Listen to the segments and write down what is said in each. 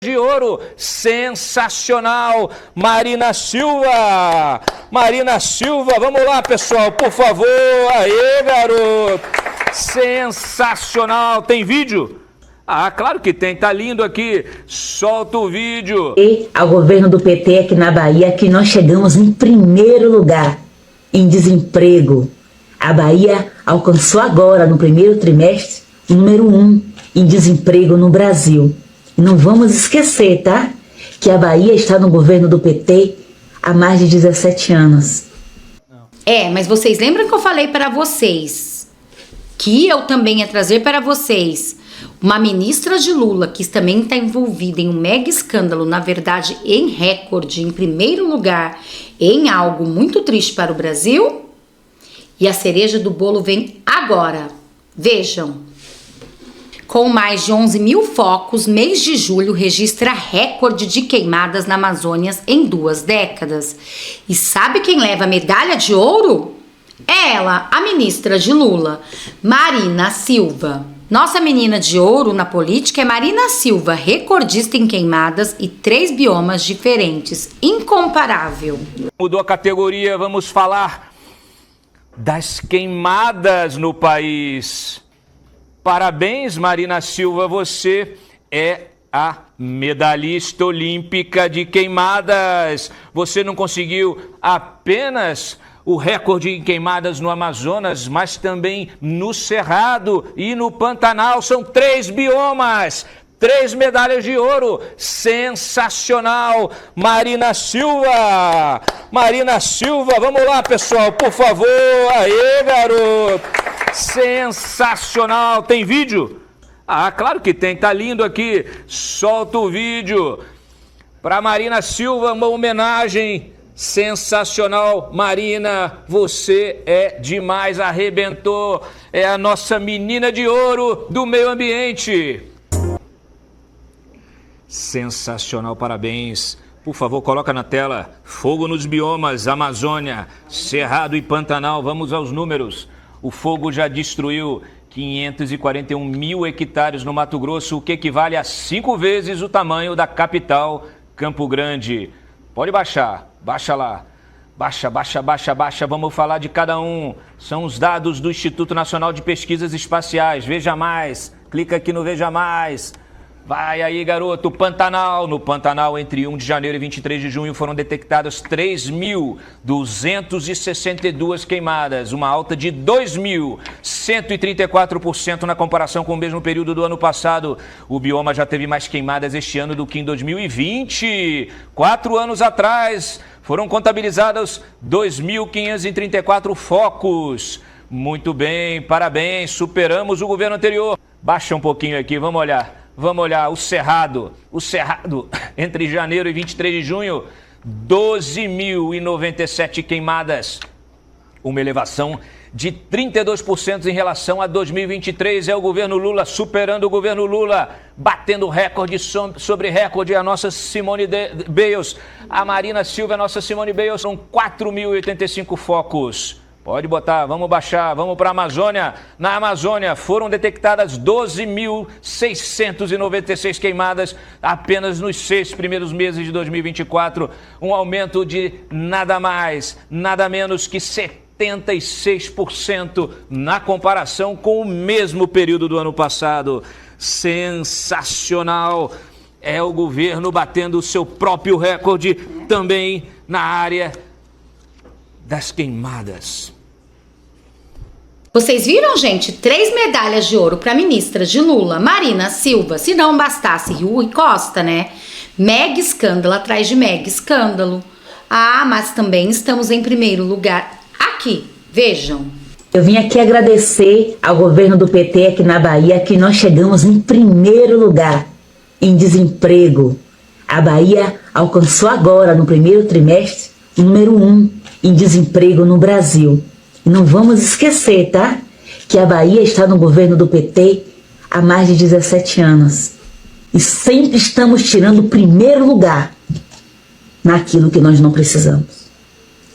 de ouro, sensacional, Marina Silva, Marina Silva, vamos lá pessoal, por favor, aê garoto, sensacional, tem vídeo? Ah, claro que tem, tá lindo aqui, solta o vídeo. E ao governo do PT aqui na Bahia, que nós chegamos em primeiro lugar em desemprego. A Bahia alcançou agora, no primeiro trimestre, o número 1 em desemprego no Brasil. E não vamos esquecer, tá? Que a Bahia está no governo do PT há mais de 17 anos. Mas vocês lembram que eu falei para vocês que eu também ia trazer para vocês uma ministra de Lula que também está envolvida em um mega escândalo, na verdade em recorde, em primeiro lugar, em algo muito triste para o Brasil? E a cereja do bolo vem agora. Vejam. Com mais de 11 mil focos, mês de julho registra recorde de queimadas na Amazônia em 2 décadas. E sabe quem leva a medalha de ouro? É ela, a ministra de Lula, Marina Silva. Nossa menina de ouro na política é Marina Silva, recordista em queimadas e 3 biomas diferentes. Incomparável. Mudou a categoria, vamos falar das queimadas no país. Parabéns, Marina Silva, você é a medalhista olímpica de queimadas. Você não conseguiu apenas o recorde em queimadas no Amazonas, mas também no Cerrado e no Pantanal. São 3 biomas, 3 medalhas de ouro. Sensacional, Marina Silva. Marina Silva, vamos lá, pessoal, por favor. Aê, garoto. Sensacional, tem vídeo? Ah, claro que tem, tá lindo aqui, solta o vídeo. Para Marina Silva, uma homenagem sensacional. Marina, você é demais, arrebentou, é a nossa menina de ouro do meio ambiente. Sensacional, parabéns. Por favor, coloca na tela, fogo nos biomas, Amazônia, Cerrado e Pantanal, vamos aos números. O fogo já destruiu 541 mil hectares no Mato Grosso, o que equivale a 5 vezes o tamanho da capital, Campo Grande. Pode baixar, baixa lá. Baixa, baixa, baixa, baixa, vamos falar de cada um. São os dados do Instituto Nacional de Pesquisas Espaciais. Veja mais, clica aqui no Veja Mais. Vai aí, garoto, Pantanal. No Pantanal, entre 1 de janeiro e 23 de junho, foram detectadas 3.262 queimadas, uma alta de 2.134% na comparação com o mesmo período do ano passado. O bioma já teve mais queimadas este ano do que em 2020. 4 anos atrás, foram contabilizados 2.534 focos. Muito bem, parabéns, superamos o governo anterior. Baixa um pouquinho aqui, vamos olhar. Vamos olhar o Cerrado, entre janeiro e 23 de junho, 12.097 queimadas, uma elevação de 32% em relação a 2023, é o governo Lula superando o governo Lula, batendo recorde sobre recorde, a nossa Simone Biles, a Marina Silva, a nossa Simone Biles, são 4.085 focos. Pode botar, vamos baixar, vamos para a Amazônia. Na Amazônia foram detectadas 12.696 queimadas apenas nos 6 primeiros meses de 2024. Um aumento de nada mais, nada menos que 76% na comparação com o mesmo período do ano passado. Sensacional! É o governo batendo o seu próprio recorde também na área das queimadas. Vocês viram, gente? 3 medalhas de ouro para a ministra de Lula, Marina Silva. Se não bastasse Rui Costa, né? Mega escândalo atrás de mega escândalo. Ah, mas também estamos em primeiro lugar aqui. Vejam. Eu vim aqui agradecer ao governo do PT aqui na Bahia, que nós chegamos em primeiro lugar em desemprego. A Bahia alcançou agora, no primeiro trimestre, o número 1 em desemprego no Brasil. E não vamos esquecer, tá? Que a Bahia está no governo do PT há mais de 17 anos. E sempre estamos tirando o primeiro lugar naquilo que nós não precisamos.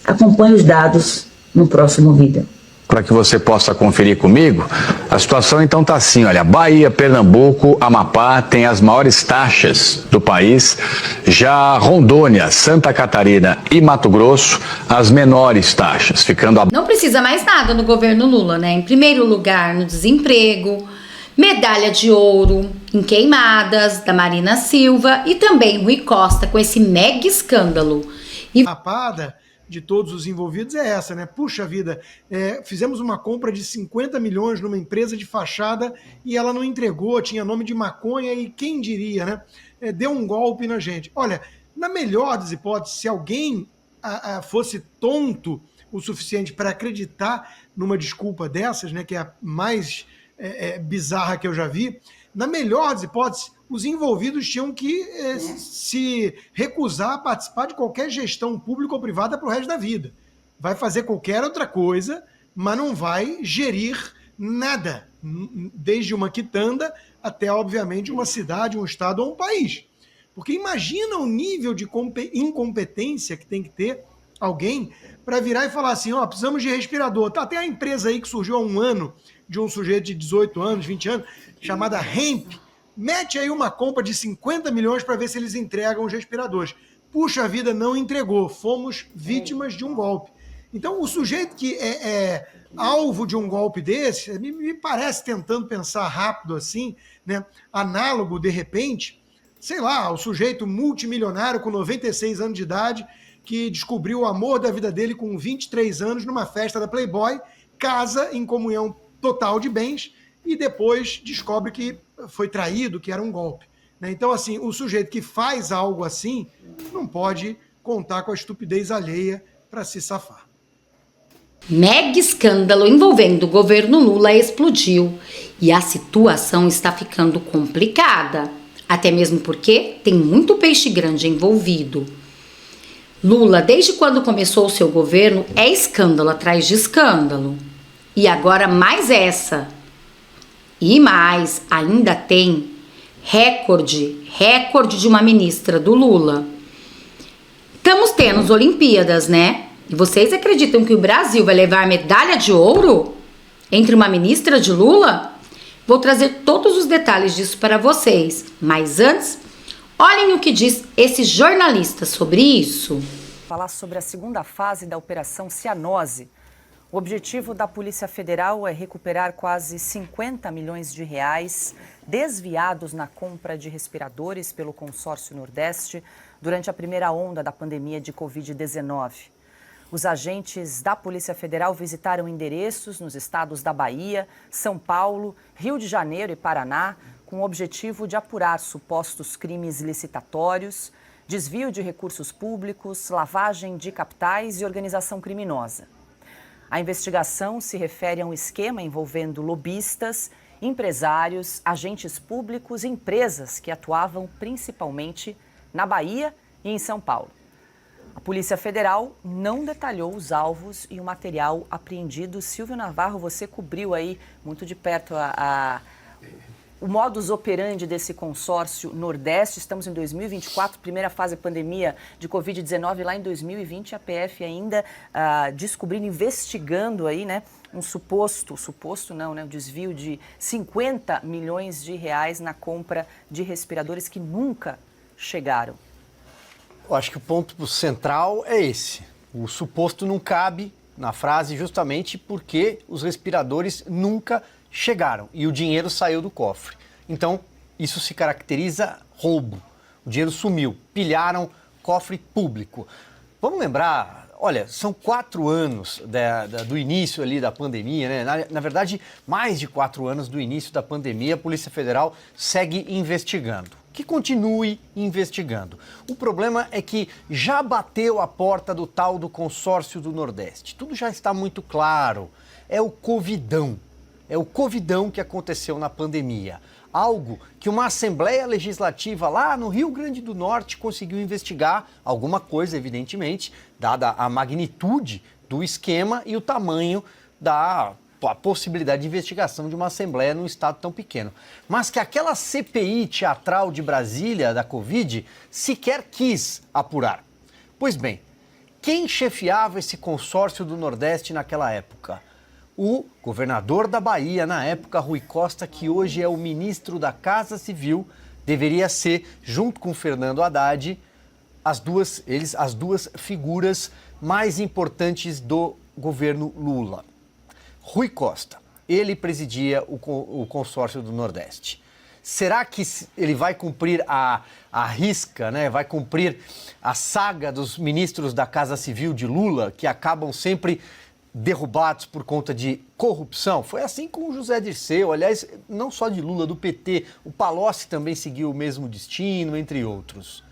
Acompanhe os dados no próximo vídeo. para que você possa conferir comigo. A situação então está assim, olha, Bahia, Pernambuco, Amapá tem as maiores taxas do país, já Rondônia, Santa Catarina e Mato Grosso, as menores taxas, ficando Não precisa mais nada no governo Lula, né? Em primeiro lugar, no desemprego, medalha de ouro em queimadas da Marina Silva e também Rui Costa com esse mega escândalo. E a rapada de todos os envolvidos é essa, né? Puxa vida, fizemos uma compra de 50 milhões numa empresa de fachada e ela não entregou, tinha nome de maconha e quem diria, né? Deu um golpe na gente. Olha, na melhor das hipóteses, se alguém fosse tonto o suficiente para acreditar numa desculpa dessas, né? Que é a mais bizarra que eu já vi, na melhor das hipóteses, os envolvidos tinham que se recusar a participar de qualquer gestão pública ou privada para o resto da vida. Vai fazer qualquer outra coisa, mas não vai gerir nada, desde uma quitanda até, obviamente, uma cidade, um estado ou um país. Porque imagina o nível de incompetência que tem que ter alguém para virar e falar assim, precisamos de respirador. Tá, tem a empresa aí que surgiu há um ano, de um sujeito de 18 anos, 20 anos, chamada Hemp, mete aí uma compra de 50 milhões para ver se eles entregam os respiradores. Puxa vida, não entregou. Fomos vítimas de um golpe. Então, o sujeito que é alvo de um golpe desse, me parece, tentando pensar rápido assim, né, análogo, de repente, sei lá, o sujeito multimilionário com 96 anos de idade, que descobriu o amor da vida dele com 23 anos numa festa da Playboy, casa em comunhão total de bens e depois descobre que foi traído, que era um golpe. Então, assim, o sujeito que faz algo assim não pode contar com a estupidez alheia para se safar. Mega escândalo envolvendo o governo Lula explodiu e a situação está ficando complicada, até mesmo porque tem muito peixe grande envolvido. Lula, desde quando começou o seu governo, é escândalo atrás de escândalo. E agora mais essa. E mais, ainda tem recorde de uma ministra do Lula. Estamos tendo as Olimpíadas, né? E vocês acreditam que o Brasil vai levar medalha de ouro entre uma ministra de Lula? Vou trazer todos os detalhes disso para vocês. Mas antes, olhem o que diz esse jornalista sobre isso. Falar sobre a segunda fase da Operação Cianose. O objetivo da Polícia Federal é recuperar quase 50 milhões de reais desviados na compra de respiradores pelo Consórcio Nordeste durante a primeira onda da pandemia de Covid-19. Os agentes da Polícia Federal visitaram endereços nos estados da Bahia, São Paulo, Rio de Janeiro e Paraná, com o objetivo de apurar supostos crimes licitatórios, desvio de recursos públicos, lavagem de capitais e organização criminosa. A investigação se refere a um esquema envolvendo lobistas, empresários, agentes públicos e empresas que atuavam principalmente na Bahia e em São Paulo. A Polícia Federal não detalhou os alvos e o material apreendido. Silvio Navarro, você cobriu aí muito de perto o modus operandi desse consórcio Nordeste. Estamos em 2024, primeira fase da pandemia de Covid-19 lá em 2020. A PF ainda descobrindo, investigando aí, né, um suposto não, né, um desvio de 50 milhões de reais na compra de respiradores que nunca chegaram. Eu acho que o ponto central é esse. O suposto não cabe na frase justamente porque os respiradores nunca chegaram e o dinheiro saiu do cofre. Então, isso se caracteriza roubo. O dinheiro sumiu, pilharam cofre público. Vamos lembrar, olha, são 4 anos do início ali da pandemia, né? Na verdade, mais de 4 anos do início da pandemia, a Polícia Federal segue investigando. Que continue investigando. O problema é que já bateu a porta do tal do Consórcio do Nordeste. Tudo já está muito claro. É o Covidão. É o Covidão que aconteceu na pandemia. Algo que uma Assembleia Legislativa lá no Rio Grande do Norte conseguiu investigar, alguma coisa, evidentemente, dada a magnitude do esquema e o tamanho da possibilidade de investigação de uma Assembleia num estado tão pequeno. Mas que aquela CPI teatral de Brasília da Covid sequer quis apurar. Pois bem, quem chefiava esse consórcio do Nordeste naquela época? o governador da Bahia, na época, Rui Costa, que hoje é o ministro da Casa Civil, deveria ser, junto com Fernando Haddad, as duas figuras mais importantes do governo Lula. Rui Costa, ele presidia o consórcio do Nordeste. Será que ele vai cumprir a risca, né? Vai cumprir a saga dos ministros da Casa Civil de Lula, que acabam sempre derrubados por conta de corrupção? Foi assim com o José Dirceu, aliás, não só de Lula, do PT, o Palocci também seguiu o mesmo destino, entre outros.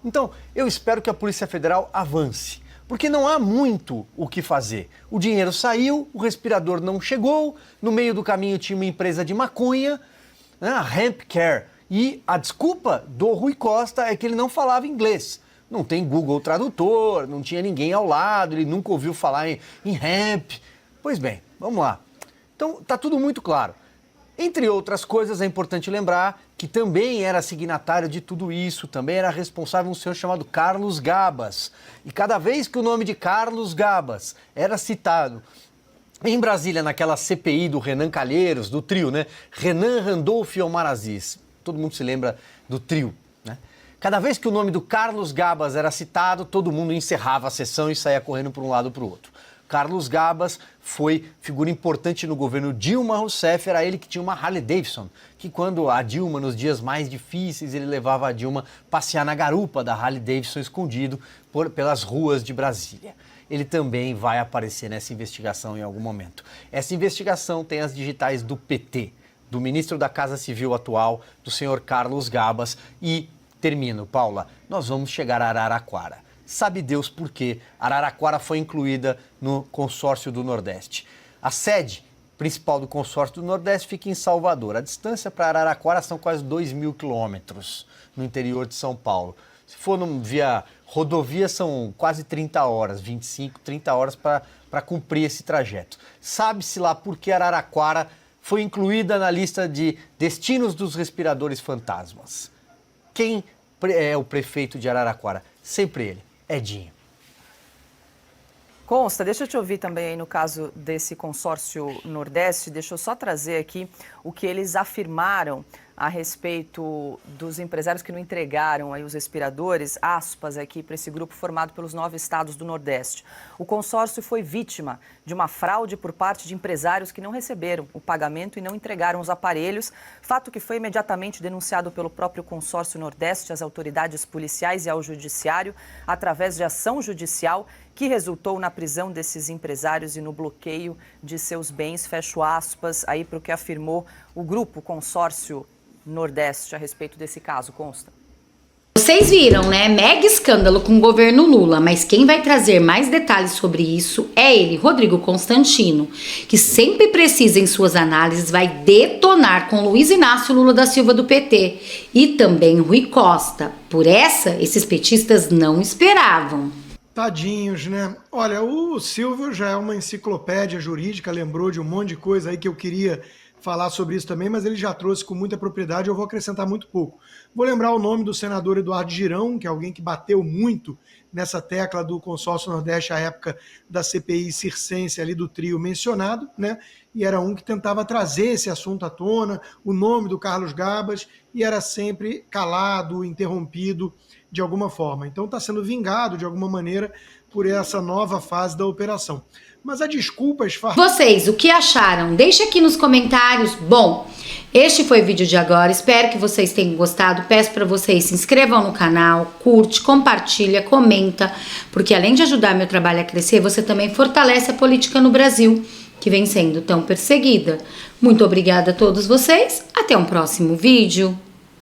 Então, eu espero que a Polícia Federal avance, porque não há muito o que fazer. O dinheiro saiu, o respirador não chegou, no meio do caminho tinha uma empresa de maconha, né, a Hemp Care, e a desculpa do Rui Costa é que ele não falava inglês. Não tem Google Tradutor, não tinha ninguém ao lado, ele nunca ouviu falar em hemp. Pois bem, vamos lá. Então, tá tudo muito claro. Entre outras coisas, é importante lembrar que também era signatário de tudo isso, também era responsável um senhor chamado Carlos Gabas. E cada vez que o nome de Carlos Gabas era citado em Brasília, naquela CPI do Renan Calheiros, do trio, né? Renan, Randolph e Omar Aziz. Todo mundo se lembra do trio, né? Cada vez que o nome do Carlos Gabas era citado, todo mundo encerrava a sessão e saía correndo para um lado para o outro. Carlos Gabas foi figura importante no governo Dilma Rousseff, era ele que tinha uma Harley Davidson, que quando a Dilma, nos dias mais difíceis, ele levava a Dilma passear na garupa da Harley Davidson escondido pelas ruas de Brasília. Ele também vai aparecer nessa investigação em algum momento. Essa investigação tem as digitais do PT, do ministro da Casa Civil atual, do senhor Carlos Gabas, e termino, Paula, nós vamos chegar a Araraquara. Sabe Deus por quê Araraquara foi incluída no consórcio do Nordeste. A sede principal do consórcio do Nordeste fica em Salvador. A distância para Araraquara são quase 2.000 quilômetros no interior de São Paulo. Se for via rodovia, são quase 30 horas, 25, 30 horas para cumprir esse trajeto. Sabe-se lá por que Araraquara foi incluída na lista de destinos dos respiradores fantasmas. Quem é o prefeito de Araraquara? Sempre ele, Edinho. Consta, deixa eu te ouvir também aí no caso desse consórcio Nordeste, deixa eu só trazer aqui o que eles afirmaram a respeito dos empresários que não entregaram aí os respiradores, aspas aqui para esse grupo formado pelos 9 estados do Nordeste. O consórcio foi vítima de uma fraude por parte de empresários que não receberam o pagamento e não entregaram os aparelhos, fato que foi imediatamente denunciado pelo próprio consórcio Nordeste às autoridades policiais e ao judiciário, através de ação judicial, que resultou na prisão desses empresários e no bloqueio de seus bens, fecho aspas, aí para o que afirmou o grupo Consórcio Nordeste a respeito desse caso, Consta. Vocês viram, né? Mega escândalo com o governo Lula, mas quem vai trazer mais detalhes sobre isso é ele, Rodrigo Constantino, que sempre precisa em suas análises, vai detonar com Luiz Inácio Lula da Silva do PT e também Rui Costa. Por essa, esses petistas não esperavam. Tadinhos, né? Olha, o Silvio já é uma enciclopédia jurídica, lembrou de um monte de coisa aí que eu queria falar sobre isso também, mas ele já trouxe com muita propriedade, eu vou acrescentar muito pouco. Vou lembrar o nome do senador Eduardo Girão, que é alguém que bateu muito nessa tecla do consórcio Nordeste à época da CPI circense ali do trio mencionado, né? E era um que tentava trazer esse assunto à tona, o nome do Carlos Gabas, e era sempre calado, interrompido de alguma forma. Então está sendo vingado de alguma maneira por essa nova fase da operação. Mas a desculpa esfarrapada... Vocês, o que acharam? Deixa aqui nos comentários. Bom, este foi o vídeo de agora. Espero que vocês tenham gostado. Peço para vocês se inscrevam no canal, curte, compartilha, comenta, porque além de ajudar meu trabalho a crescer, você também fortalece a política no Brasil, que vem sendo tão perseguida. Muito obrigada a todos vocês. Até um próximo vídeo.